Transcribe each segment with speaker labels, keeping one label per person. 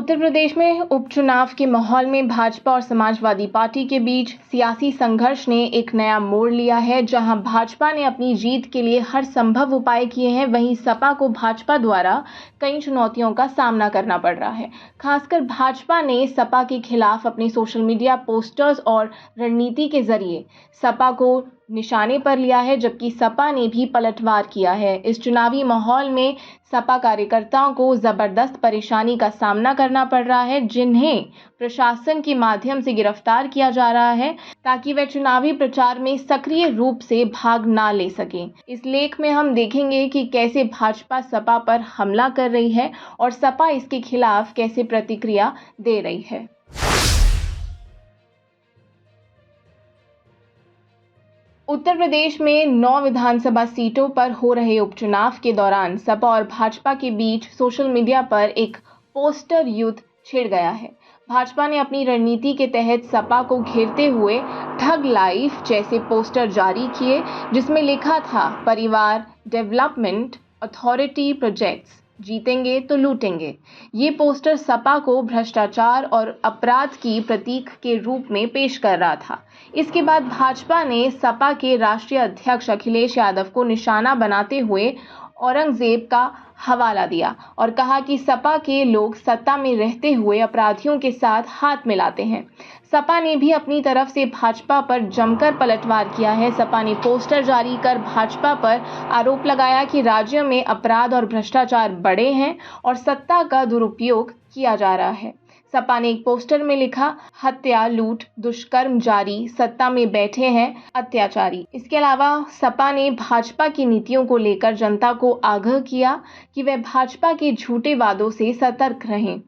Speaker 1: उत्तर प्रदेश में उपचुनाव के माहौल में भाजपा और समाजवादी पार्टी के बीच सियासी संघर्ष ने एक नया मोड़ लिया है। जहां भाजपा ने अपनी जीत के लिए हर संभव उपाय किए हैं, वहीं सपा को भाजपा द्वारा कई चुनौतियों का सामना करना पड़ रहा है। खासकर भाजपा ने सपा के खिलाफ अपने सोशल मीडिया पोस्टर्स और रणनीति के जरिए सपा को निशाने पर लिया है, जबकि सपा ने भी पलटवार किया है। इस चुनावी माहौल में सपा कार्यकर्ताओं को जबरदस्त परेशानी का सामना करना पड़ रहा है, जिन्हें प्रशासन के माध्यम से गिरफ्तार किया जा रहा है ताकि वे चुनावी प्रचार में सक्रिय रूप से भाग ना ले सकें। इस लेख में हम देखेंगे कि कैसे भाजपा सपा पर हमला कर रही है और सपा इसके खिलाफ कैसे प्रतिक्रिया दे रही है। उत्तर प्रदेश में 9 विधानसभा सीटों पर हो रहे उपचुनाव के दौरान सपा और भाजपा के बीच सोशल मीडिया पर एक पोस्टर युद्ध छिड़ गया है। भाजपा ने अपनी रणनीति के तहत सपा को घेरते हुए ठग लाइफ जैसे पोस्टर जारी किए, जिसमें लिखा था परिवार डेवलपमेंट अथॉरिटी प्रोजेक्ट्स, जीतेंगे तो लूटेंगे। ये पोस्टर सपा को भ्रष्टाचार और अपराध की प्रतीक के रूप में पेश कर रहा था। इसके बाद भाजपा ने सपा के राष्ट्रीय अध्यक्ष अखिलेश यादव को निशाना बनाते हुए औरंगजेब का हवाला दिया और कहा कि सपा के लोग सत्ता में रहते हुए अपराधियों के साथ हाथ मिलाते हैं। सपा ने भी अपनी तरफ से भाजपा पर जमकर पलटवार किया है। सपा ने पोस्टर जारी कर भाजपा पर आरोप लगाया कि राज्य में अपराध और भ्रष्टाचार बढ़े हैं और सत्ता का दुरुपयोग किया जा रहा है। सपा ने एक पोस्टर में लिखा, हत्या लूट दुष्कर्म जारी, सत्ता में बैठे हैं अत्याचारी। इसके अलावा सपा ने भाजपा की नीतियों को लेकर जनता को आगाह किया कि वे भाजपा के झूठे वादों से सतर्क रहें।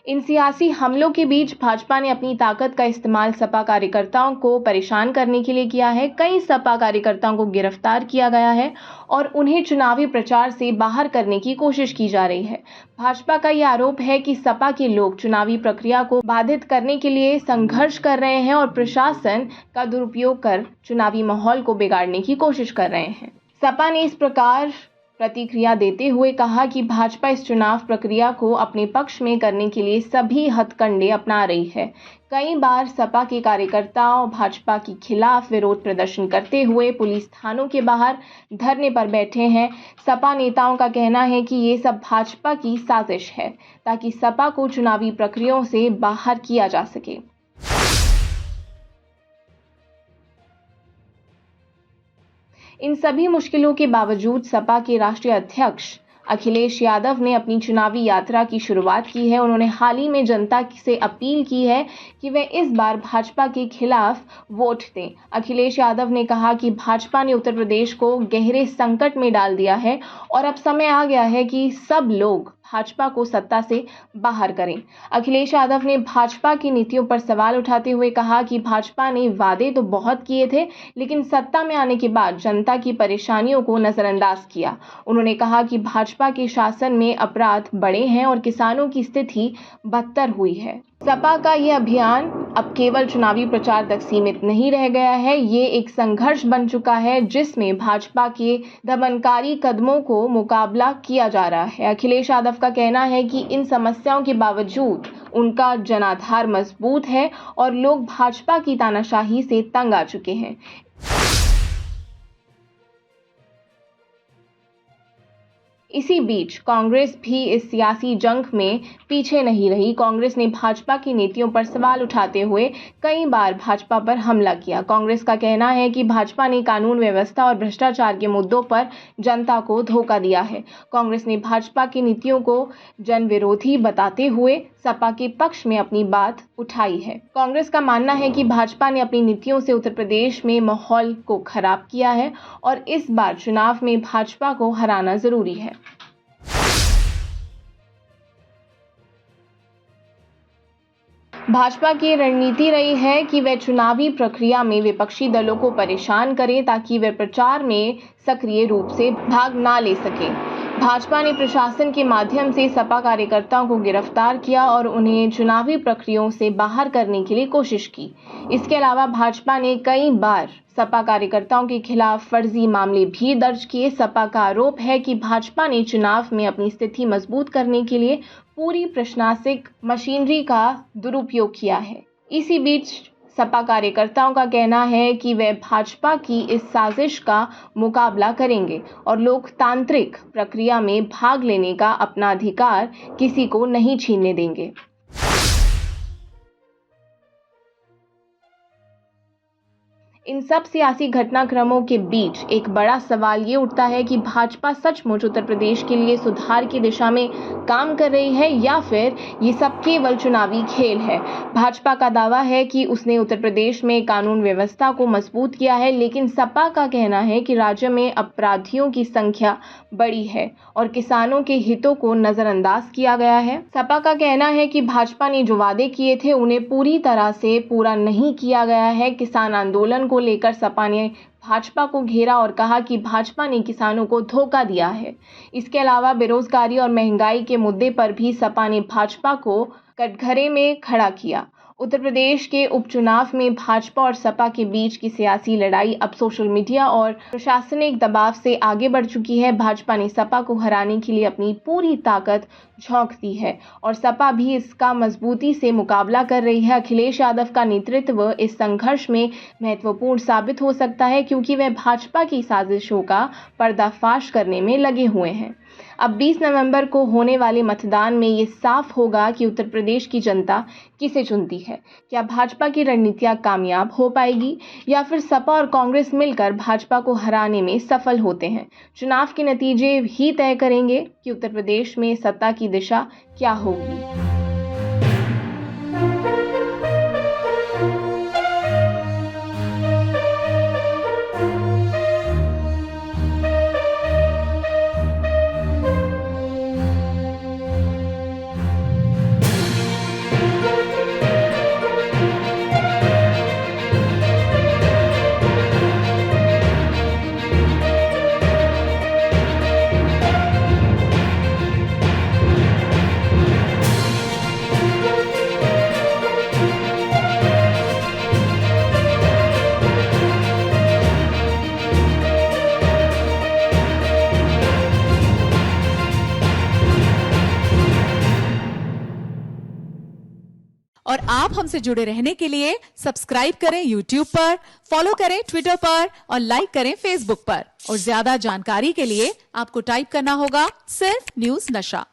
Speaker 1: इन सियासी हमलों के बीच भाजपा ने अपनी ताकत का इस्तेमाल सपा कार्यकर्ताओं को परेशान करने के लिए किया है। कई सपा कार्यकर्ताओं को गिरफ्तार किया गया है और उन्हें चुनावी प्रचार से बाहर करने की कोशिश की जा रही है। भाजपा का यह आरोप है कि सपा के लोग चुनावी प्रक्रिया को बाधित करने के लिए संघर्ष कर रहे हैं और प्रशासन का दुरुपयोग कर चुनावी माहौल को बिगाड़ने की कोशिश कर रहे हैं। सपा ने इस प्रकार प्रतिक्रिया देते हुए कहा कि भाजपा इस चुनाव प्रक्रिया को अपने पक्ष में करने के लिए सभी हथकंडे अपना रही है। कई बार सपा के कार्यकर्ताओं भाजपा के खिलाफ विरोध प्रदर्शन करते हुए पुलिस थानों के बाहर धरने पर बैठे हैं। सपा नेताओं का कहना है कि ये सब भाजपा की साजिश है ताकि सपा को चुनावी प्रक्रियाओं से बाहर किया जा सके। इन सभी मुश्किलों के बावजूद सपा के राष्ट्रीय अध्यक्ष अखिलेश यादव ने अपनी चुनावी यात्रा की शुरुआत की है। उन्होंने हाल ही में जनता से अपील की है कि वे इस बार भाजपा के खिलाफ वोट दें। अखिलेश यादव ने कहा कि भाजपा ने उत्तर प्रदेश को गहरे संकट में डाल दिया है और अब समय आ गया है कि सब लोग भाजपा को सत्ता से बाहर करें। अखिलेश यादव ने भाजपा की नीतियों पर सवाल उठाते हुए कहा कि भाजपा ने वादे तो बहुत किए थे, लेकिन सत्ता में आने के बाद जनता की परेशानियों को नजरअंदाज किया। उन्होंने कहा कि भाजपा के शासन में अपराध बढ़े हैं और किसानों की स्थिति बदतर हुई है। सपा का ये अभियान अब केवल चुनावी प्रचार तक सीमित नहीं रह गया है, ये एक संघर्ष बन चुका है जिसमें भाजपा के दमनकारी कदमों को मुकाबला किया जा रहा है। अखिलेश यादव का कहना है कि इन समस्याओं के बावजूद उनका जनाधार मजबूत है और लोग भाजपा की तानाशाही से तंग आ चुके हैं। इसी बीच कांग्रेस भी इस सियासी जंग में पीछे नहीं रही। कांग्रेस ने भाजपा की नीतियों पर सवाल उठाते हुए कई बार भाजपा पर हमला किया। कांग्रेस का कहना है कि भाजपा ने कानून व्यवस्था और भ्रष्टाचार के मुद्दों पर जनता को धोखा दिया है। कांग्रेस ने भाजपा की नीतियों को जन विरोधी बताते हुए सपा के पक्ष में अपनी बात उठाई है। कांग्रेस का मानना है कि भाजपा ने अपनी नीतियों से उत्तर प्रदेश में माहौल को खराब किया है और इस बार चुनाव में भाजपा को हराना जरूरी है। भाजपा की रणनीति रही है कि वे चुनावी प्रक्रिया में विपक्षी दलों को परेशान करें ताकि वे प्रचार में सक्रिय रूप से भाग ना ले सकें। भाजपा ने प्रशासन के माध्यम से सपा कार्यकर्ताओं को गिरफ्तार किया और उन्हें चुनावी प्रक्रियाओं से बाहर करने के लिए कोशिश की। इसके अलावा भाजपा ने कई बार सपा कार्यकर्ताओं के खिलाफ फर्जी मामले भी दर्ज किए। सपा का आरोप है कि भाजपा ने चुनाव में अपनी स्थिति मजबूत करने के लिए पूरी प्रशासनिक मशीनरी का दुरुपयोग किया है। इसी बीच सपा कार्यकर्ताओं का कहना है कि वे भाजपा की इस साजिश का मुकाबला करेंगे और लोकतांत्रिक प्रक्रिया में भाग लेने का अपना अधिकार किसी को नहीं छीनने देंगे। इन सब सियासी घटनाक्रमों के बीच एक बड़ा सवाल ये उठता है कि भाजपा सचमुच उत्तर प्रदेश के लिए सुधार की दिशा में काम कर रही है या फिर ये सब केवल चुनावी खेल है। भाजपा का दावा है कि उसने उत्तर प्रदेश में कानून व्यवस्था को मजबूत किया है, लेकिन सपा का कहना है कि राज्य में अपराधियों की संख्या बढ़ी है और किसानों के हितों को नजरअंदाज किया गया है। सपा का कहना है कि भाजपा ने जो वादे किए थे उन्हें पूरी तरह से पूरा नहीं किया गया है। किसान आंदोलन को लेकर सपा ने भाजपा को घेरा और कहा कि भाजपा ने किसानों को धोखा दिया है। इसके अलावा बेरोजगारी और महंगाई के मुद्दे पर भी सपा ने भाजपा को कटघरे में खड़ा किया। उत्तर प्रदेश के उपचुनाव में भाजपा और सपा के बीच की सियासी लड़ाई अब सोशल मीडिया और प्रशासनिक दबाव से आगे बढ़ चुकी है। भाजपा ने सपा को हराने के लिए अपनी पूरी ताकत झोंक दी है और सपा भी इसका मजबूती से मुकाबला कर रही है। अखिलेश यादव का नेतृत्व इस संघर्ष में महत्वपूर्ण साबित हो सकता है क्योंकि वह भाजपा की साजिशों का पर्दाफाश करने में लगे हुए हैं। अब 20 नवंबर को होने वाले मतदान में ये साफ होगा कि उत्तर प्रदेश की जनता किसे चुनती है। क्या भाजपा की रणनीतियां कामयाब हो पाएगी या फिर सपा और कांग्रेस मिलकर भाजपा को हराने में सफल होते हैं। चुनाव के नतीजे ही तय करेंगे कि उत्तर प्रदेश में सत्ता की दिशा क्या होगी।
Speaker 2: और आप हमसे जुड़े रहने के लिए सब्सक्राइब करें YouTube पर, फॉलो करें Twitter पर और लाइक करें Facebook पर। और ज्यादा जानकारी के लिए आपको टाइप करना होगा सिर्फ न्यूज़ नशा।